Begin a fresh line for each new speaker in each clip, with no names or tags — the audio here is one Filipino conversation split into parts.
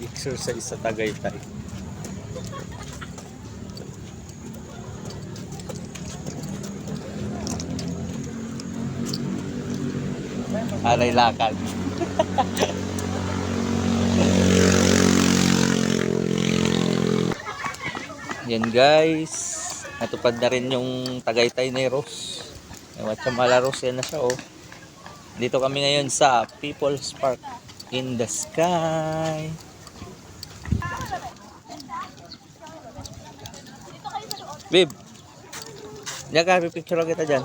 Exercise sa Tagaytay. Aray lakad. Yan guys, natupad na rin yung Tagaytay Neros. Guatemala yan na siya oh. Dito kami ngayon sa People's Park in the Sky. Babe, diyan ka, pipicture kita dyan.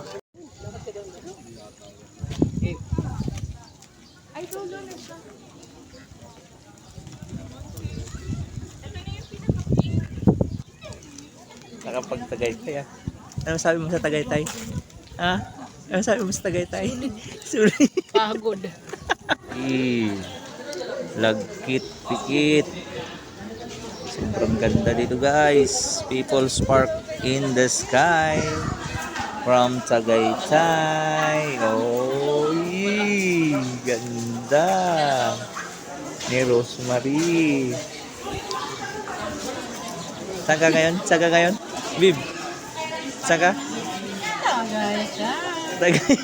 Nakapag Tagaytay ah. Ano sabi mo sa Tagaytay? Ha? Ano sabi mo sa Tagaytay? Sorry.
Pagod.
Lagkit, pikit. Sobrang ganda dito guys. People's Park in the Sky. From Tagaytay. Oh, ganda. Ni Rosemary. Saan ka ngayon? Saan ka ngayon? Bib, saan ka? Tagaytay.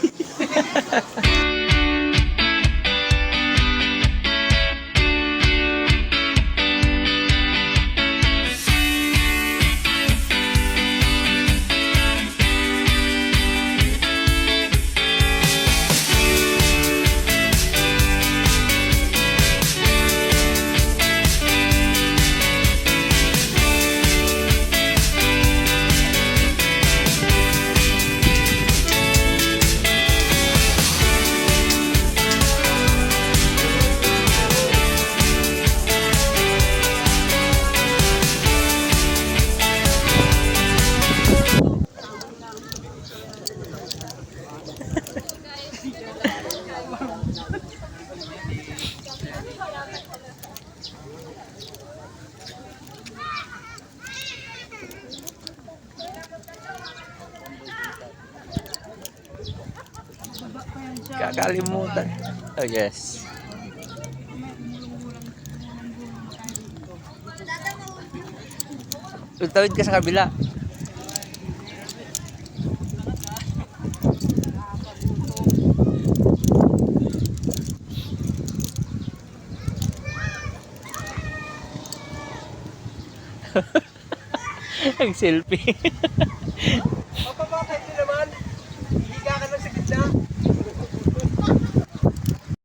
Kakalimutan. Oh yes. Tawid ka sa kabila. Ang selfie.